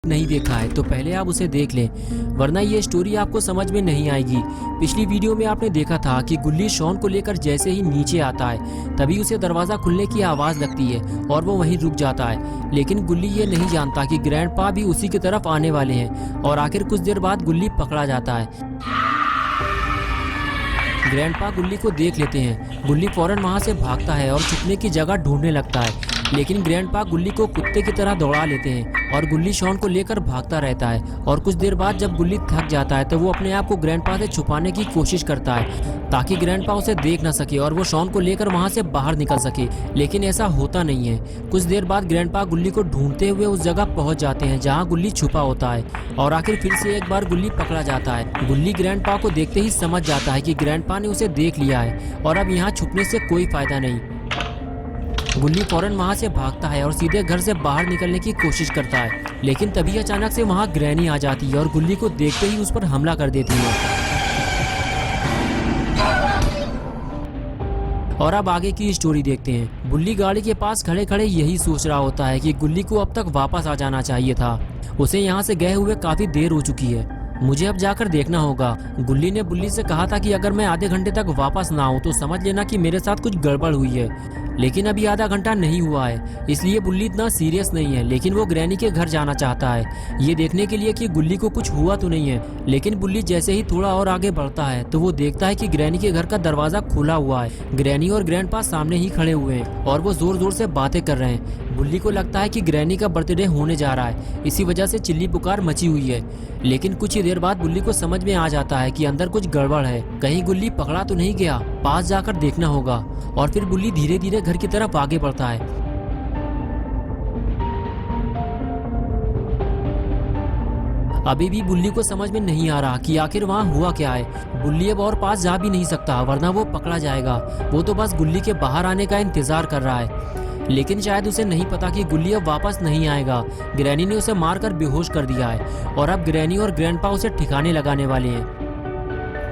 नहीं देखा है तो पहले आप उसे देख लें, वरना ये स्टोरी आपको समझ में नहीं आएगी। पिछली वीडियो में आपने देखा था कि गुल्ली शॉन को लेकर जैसे ही नीचे आता है तभी उसे दरवाजा खुलने की आवाज लगती है और वो वहीं रुक जाता है। लेकिन गुल्ली ये नहीं जानता कि ग्रैंडपा भी उसी की तरफ आने वाले हैं और आखिर कुछ देर बाद गुल्ली पकड़ा जाता है। ग्रैंडपा गुल्ली को देख लेते हैं। गुल्ली फौरन वहां से भागता है और छुपने की जगह ढूंढने लगता है, लेकिन ग्रैंडपा गुल्ली को कुत्ते की तरह दौड़ा लेते हैं और गुल्ली शॉन को लेकर भागता रहता है। और कुछ देर बाद जब गुल्ली थक जाता है तो वो अपने आप को ग्रैंडपा से छुपाने की कोशिश करता है ताकि ग्रैंडपा उसे देख ना सके और वो शॉन को लेकर वहां से बाहर निकल सके, लेकिन ऐसा होता नहीं है। कुछ देर बाद ग्रैंडपा गुल्ली को ढूंढते हुए उस जगह पहुंच जाते हैं जहां गुल्ली छुपा होता है और आखिर फिर से एक बार गुल्ली पकड़ा जाता है। गुल्ली ग्रैंडपा को देखते ही समझ जाता है कि ग्रैंडपा ने उसे देख लिया है और अब यहाँ छुपने से कोई फायदा नहीं। गुल्ली फौरन वहां से भागता है और सीधे घर से बाहर निकलने की कोशिश करता है, लेकिन तभी अचानक से वहां ग्रैनी आ जाती है और गुल्ली को देखते ही उस पर हमला कर देती है। और अब आगे की स्टोरी देखते हैं। गुल्ली गाड़ी के पास खड़े खड़े यही सोच रहा होता है कि गुल्ली को अब तक वापस आ जाना चाहिए था। उसे यहाँ से गए हुए काफी देर हो चुकी है, मुझे अब जाकर देखना होगा। गुल्ली ने बुल्ली से कहा था कि अगर मैं आधे घंटे तक वापस ना आऊं तो समझ लेना कि मेरे साथ कुछ गड़बड़ हुई है, लेकिन अभी आधा घंटा नहीं हुआ है, इसलिए बुल्ली इतना सीरियस नहीं है। लेकिन वो ग्रैनी के घर जाना चाहता है ये देखने के लिए कि गुल्ली को कुछ हुआ तो नहीं है। लेकिन बुल्ली जैसे ही थोड़ा और आगे बढ़ता है तो वो देखता है कि ग्रैनी के घर का दरवाजा खुला हुआ है। ग्रैनी और ग्रैंडपा सामने ही खड़े हुए हैं और वो जोर जोर से बातें कर रहे हैं। बुल्ली को लगता है कि ग्रैनी का बर्थडे होने जा रहा है, इसी वजह से चिल्ली पुकार मची हुई है। लेकिन कुछ ही देर बाद बुल्ली को समझ में आ जाता है कि अंदर कुछ गड़बड़ है, कहीं गुल्ली पकड़ा तो नहीं गया, पास जाकर देखना होगा। और फिर बुल्ली धीरे धीरे घर की तरफ आगे बढ़ता है। अभी भी बुल्ली को समझ में नहीं आ रहा कि आखिर वहाँ हुआ क्या है। बुल्ली अब और पास जा भी नहीं सकता वरना वो पकड़ा जाएगा। वो तो बस गुल्ली के बाहर आने का इंतजार कर रहा है, लेकिन शायद उसे नहीं पता कि गुल्ली अब वापस नहीं आएगा। ग्रैनी ने उसे मारकर बेहोश कर दिया है और अब ग्रैनी और ग्रैंडपा उसे ठिकाने लगाने वाले हैं।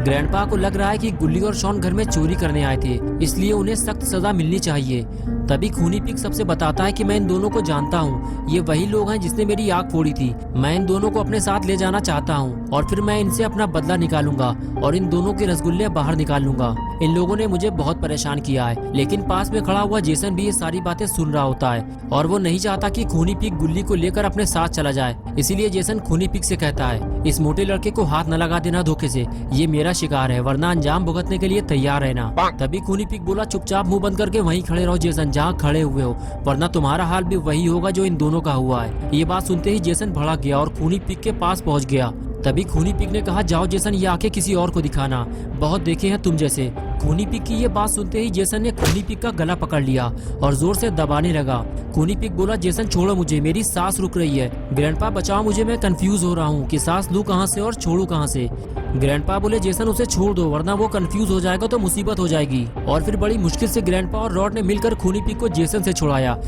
ग्रैंडपा को लग रहा है कि गुल्ली और शॉन घर में चोरी करने आए थे, इसलिए उन्हें सख्त सजा मिलनी चाहिए। तभी खूनी पिग सबसे बताता है कि मैं इन दोनों को जानता हूँ, ये वही लोग हैं जिसने मेरी आँख फोड़ी थी। मैं इन दोनों को अपने साथ ले जाना चाहता हूँ और फिर मैं इनसे अपना बदला निकालूंगा और इन दोनों के रसगुल्ले बाहर निकाल लूंगा। इन लोगों ने मुझे बहुत परेशान किया है। लेकिन पास में खड़ा हुआ जेसन भी ये सारी बातें सुन रहा होता है और वो नहीं चाहता कि खूनी पिग गुल्ली को लेकर अपने साथ चला जाए। इसीलिए जेसन खूनी पिग से कहता है, इस मोटे लड़के को हाथ न लगा देना धोखे से, ये मेरा शिकार है, वरना अंजाम भुगतने के लिए तैयार रहना। तभी खूनी पिग बोला, चुपचाप मुंह बंद करके वहीं खड़े रहो जेसन, जहाँ खड़े हुए हो, वरना तुम्हारा हाल भी वही होगा जो इन दोनों का हुआ है। ये बात सुनते ही जेसन भड़क गया और खूनी पिग के पास पहुंच गया। तभी खूनी पिग ने कहा, जाओ जेसन, ये आंखें किसी और को दिखाना, बहुत देखे हैं तुम जैसे। खूनी पिग की ये बात सुनते ही जेसन ने खूनी पिग का गला पकड़ लिया और जोर से दबाने लगा। खूनी पिग बोला, जेसन छोड़ो मुझे, मेरी सांस रुक रही है। ग्रैंडपा बचाओ मुझे, मैं कंफ्यूज हो रहा हूँ कि सांस लूं कहाँ से और छोड़ू कहाँ से। ग्रैंडपा बोले, जेसन उसे छोड़ दो, वरना वो कंफ्यूज हो जाएगा तो मुसीबत हो जाएगी। और फिर बड़ी मुश्किल से ग्रैंडपा और रॉड ने मिलकर खूनी पिग को जेसन से छुड़ाया।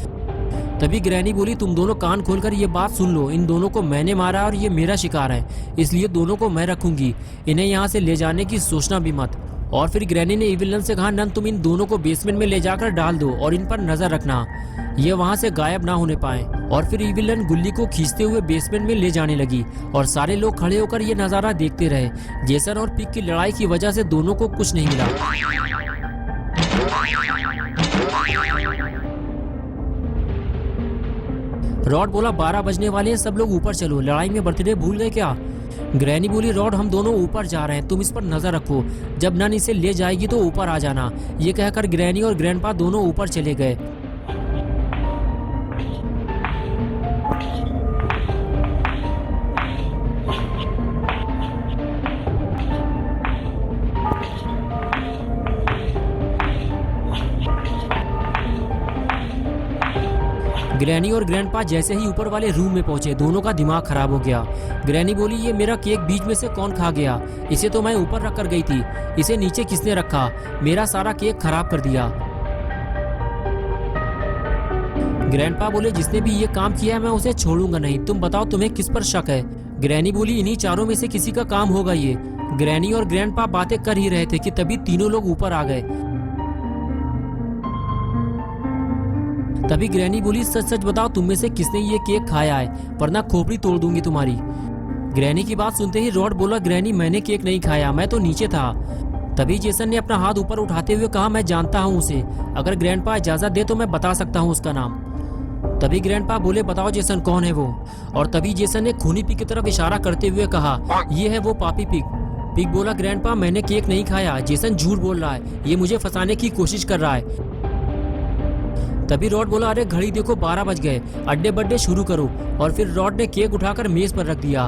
तभी ग्रैनी बोली, तुम दोनों कान खोलकर ये बात सुन लो, इन दोनों को मैंने मारा और ये मेरा शिकार है, इसलिए दोनों को मैं रखूंगी, इन्हें यहाँ से ले जाने की सोचना भी मत। और फिर ग्रैनी ने इविल नन से कहा, नन तुम इन दोनों को बेसमेंट में ले जाकर डाल दो और इन पर नजर रखना, ये वहाँ से गायब ना होने पाए। और फिर इविल नन गुल्ली को खींचते हुए बेसमेंट में ले जाने लगी और सारे लोग खड़े होकर ये नजारा देखते रहे। जेसन और पिग की लड़ाई की वजह से दोनों को कुछ नहीं मिला। रॉड बोला, 12 बजने वाले हैं, सब लोग ऊपर चलो, लड़ाई में बर्थडे भूल गए क्या? ग्रैनी बोली, रॉड हम दोनों ऊपर जा रहे हैं, तुम इस पर नजर रखो, जब नन इसे ले जाएगी तो ऊपर आ जाना। ये कहकर ग्रैनी और ग्रैंडपा दोनों ऊपर चले गए। ग्रैनी और ग्रैंडपा जैसे ही ऊपर वाले रूम में पहुंचे, दोनों का दिमाग खराब हो गया। ग्रैनी बोली, ये मेरा केक बीच में से कौन खा गया? इसे तो मैं ऊपर रख कर गई थी, इसे नीचे किसने रखा? मेरा सारा केक खराब कर दिया। ग्रैंडपा बोले, जिसने भी ये काम किया है मैं उसे छोड़ूंगा नहीं, तुम बताओ तुम्हें किस पर शक है? ग्रैनी बोली, इन्हीं चारों में से किसी का काम होगा ये। ग्रैनी और ग्रैंडपा बातें कर ही रहे थे कि तभी तीनों लोग ऊपर आ गए। तभी ग्रैनी बोली, सच सच बताओ तुम में से किसने ये केक खाया है, वरना खोपड़ी तोड़ दूंगी तुम्हारी। ग्रैनी की बात सुनते ही रॉड बोला, ग्रैनी मैंने केक नहीं खाया, मैं तो नीचे था। तभी जेसन ने अपना हाथ ऊपर उठाते हुए कहा, मैं जानता हूँ उसे, अगर ग्रैंडपा इजाजत दे तो मैं बता सकता हूँ उसका नाम। तभी ग्रैंडपा बोले, बताओ जेसन कौन है वो। और तभी जेसन ने खूनी पिग की तरफ इशारा करते हुए कहा, ये है वो पापी पिग। पिग बोला, ग्रैंडपा मैंने केक नहीं खाया, जेसन झूठ बोल रहा है, ये मुझे फंसाने की कोशिश कर रहा है। तभी रॉड बोला, अरे घड़ी देखो 12 बज गए, अड्डे बड्डे शुरू करो। और फिर रॉड ने केक उठाकर मेज पर रख दिया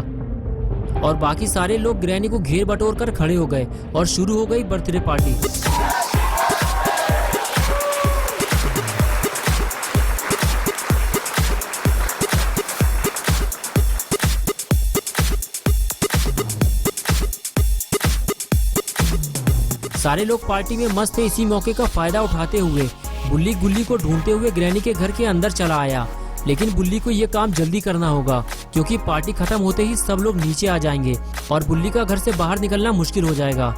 और बाकी सारे लोग ग्रैनी को घेर बटोर कर खड़े हो गए और शुरू हो गई बर्थडे पार्टी। सारे लोग पार्टी में मस्त थे। इसी मौके का फायदा उठाते हुए बुल्ली गुल्ली को ढूंढते हुए ग्रैनी के घर के अंदर चला आया। लेकिन बुल्ली को ये काम जल्दी करना होगा क्योंकि पार्टी खत्म होते ही सब लोग नीचे आ जाएंगे और बुल्ली का घर से बाहर निकलना मुश्किल हो जाएगा।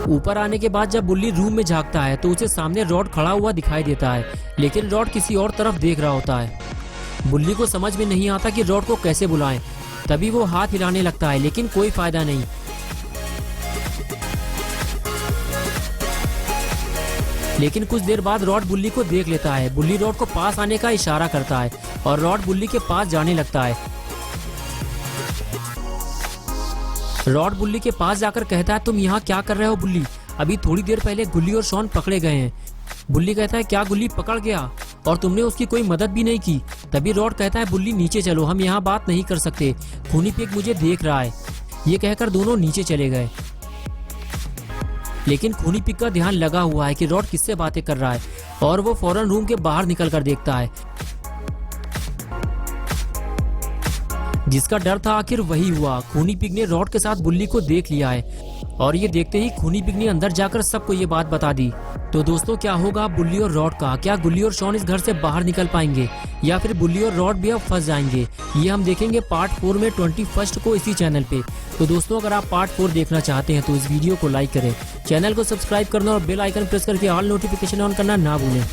ऊपर आने के बाद जब बुल्ली रूम में झांकता है तो उसे सामने रॉड खड़ा हुआ दिखाई देता है, लेकिन रॉड किसी और तरफ देख रहा होता है। बुल्ली को समझ में नहीं आता कि रॉड को कैसे बुलाएं। तभी वो हाथ हिलाने लगता है, लेकिन कोई फायदा नहीं। लेकिन कुछ देर बाद रॉड बुल्ली को देख लेता है। बुल्ली रॉड को पास आने का इशारा करता है और रॉड बुल्ली के पास जाने लगता है। रॉड बुल्ली के पास जाकर कहता है, तुम यहाँ क्या कर रहे हो बुल्ली? अभी थोड़ी देर पहले गुल्ली और शॉन पकड़े गए हैं। बुल्ली कहता है, क्या गुल्ली पकड़ गया और तुमने उसकी कोई मदद भी नहीं की? तभी रॉड कहता है, बुल्ली नीचे चलो, हम यहाँ बात नहीं कर सकते, खूनी पिग मुझे देख रहा है। ये कहकर दोनों नीचे चले गए। लेकिन खूनी पिग का ध्यान लगा हुआ है कि रॉड किससे बातें कर रहा है और वो फौरन रूम के बाहर निकल कर देखता है। जिसका डर था आखिर वही हुआ। खूनी पिग ने रॉड के साथ बुल्ली को देख लिया है और ये देखते ही खूनी पिग ने अंदर जाकर सबको ये बात बता दी। तो दोस्तों क्या होगा बुल्ली और रॉड का? क्या गुल्ली और शॉन इस घर से बाहर निकल पाएंगे या फिर बुल्ली और रॉड भी अब फंस जाएंगे? ये हम देखेंगे पार्ट 4 में 21 को इसी चैनल पे। तो दोस्तों अगर आप पार्ट 4 देखना चाहते हैं तो इस वीडियो को लाइक करें, चैनल को सब्सक्राइब करना और बेल आइकन प्रेस करके ऑल नोटिफिकेशन ऑन करना ना भूलें।